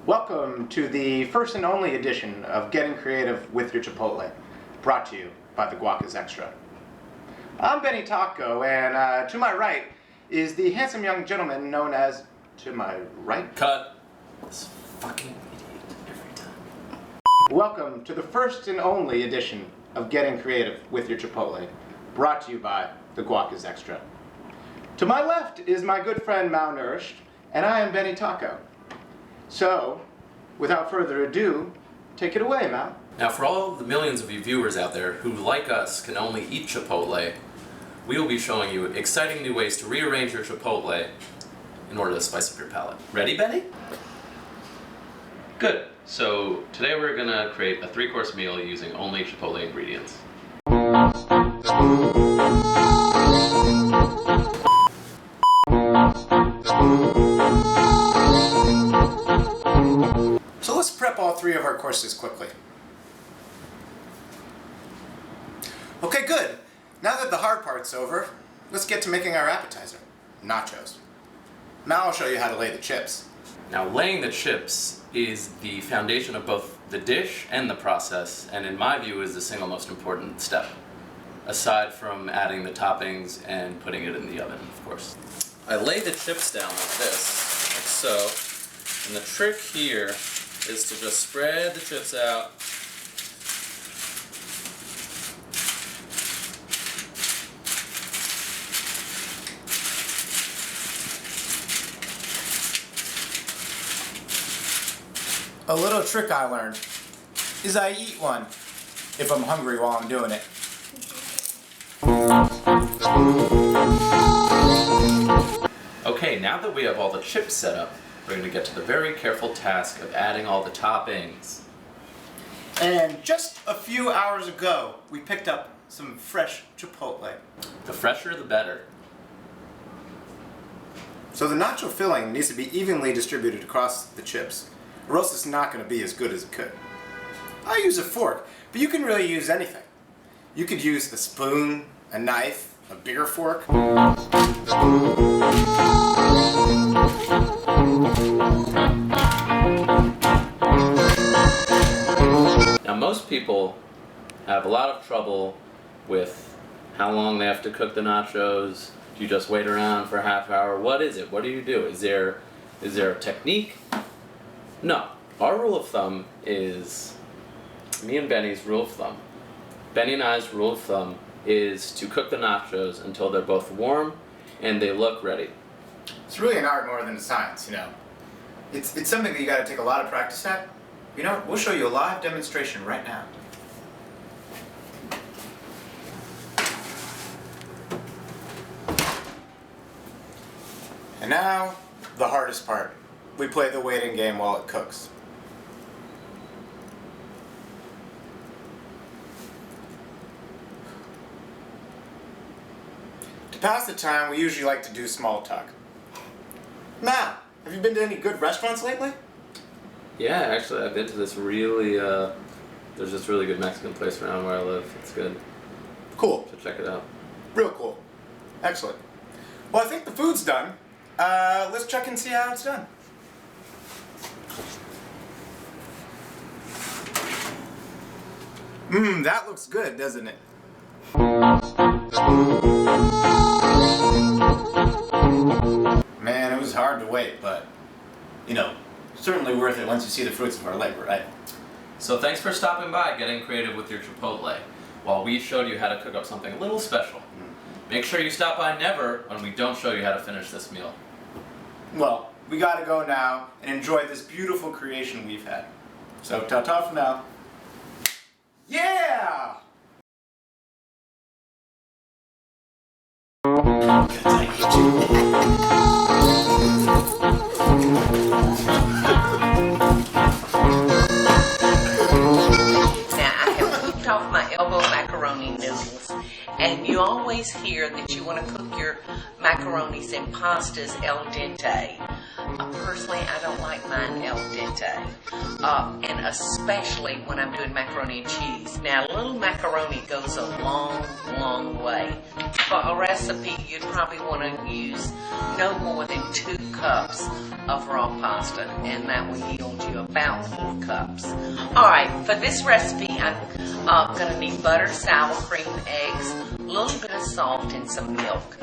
Welcome to the first and only edition of Getting Creative with Your Chipotle, brought to you by the Guac is Extra. I'm Benny Taco, and to my right is the handsome young gentleman known as to my right. Cut. This fucking idiot every time. Welcome to the first and only edition of Getting Creative with Your Chipotle, brought to you by the Guac is Extra. To my left is my good friend Malnourished, and I am Benny Taco. So, without further ado, take it away, Mal. Now, for all the millions of you viewers out there who, like us, can only eat Chipotle, we will be showing you exciting new ways to rearrange your Chipotle in order to spice up your palate. Ready, Benny? Good. So, today we're gonna create a 3-course meal using only Chipotle ingredients. So let's prep all 3 of our courses quickly. Okay, good. Now that the hard part's over, let's get to making our appetizer, nachos. Now I'll show you how to lay the chips. Now, laying the chips is the foundation of both the dish and the process, and in my view is the single most important step, aside from adding the toppings and putting it in the oven, of course. I lay the chips down like this, like so, and the trick here is to just spread the chips out. A little trick I learned is I eat one if I'm hungry while I'm doing it. Okay, now that we have all the chips set up, we're going to get to the very careful task of adding all the toppings. And just a few hours ago, we picked up some fresh Chipotle. The fresher, the better. So the nacho filling needs to be evenly distributed across the chips, or else it's not going to be as good as it could. I use a fork, but you can really use anything. You could use a spoon, a knife, a bigger fork. Now, most people have a lot of trouble with how long they have to cook the nachos. Do you just wait around for a half hour? What is it? What do you do? Is there a technique? No. Our rule of thumb is, me and Benny's rule of thumb, Benny and I's rule of thumb is to cook the nachos until they're both warm and they look ready. It's really an art more than a science, you know. It's something that you got to take a lot of practice at. You know, we'll show you a live demonstration right now. And now, the hardest part. We play the waiting game while it cooks. To pass the time, we usually like to do small talk. Matt, have you been to any good restaurants lately? Yeah, actually, I've been to this really, there's this really good Mexican place around where I live. It's good. Cool. So check it out. Real cool. Excellent. Well, I think the food's done. Let's check and see how it's done. That looks good, doesn't it? Man, it was hard to wait, but, you know, certainly worth it once you see the fruits of our labor, right? So thanks for stopping by, Getting Creative with Your Chipotle, while we showed you how to cook up something a little special. Make sure you stop by never when we don't show you how to finish this meal. Well, we gotta go now and enjoy this beautiful creation we've had. So, ta-ta for now. Yeah! Off my elbow macaroni noodles, and you always hear that you want to cook your macaronis and pastas al dente. Personally, I don't like mine al dente, and especially when I'm doing macaroni and cheese. Now, a little macaroni goes a long, long way. For a recipe, you'd probably want to use no more than 2 cups of raw pasta, and that will yield you about 4 cups. Alright, for this recipe, I'm going to need butter, sour cream, eggs, a little bit of salt, and some milk.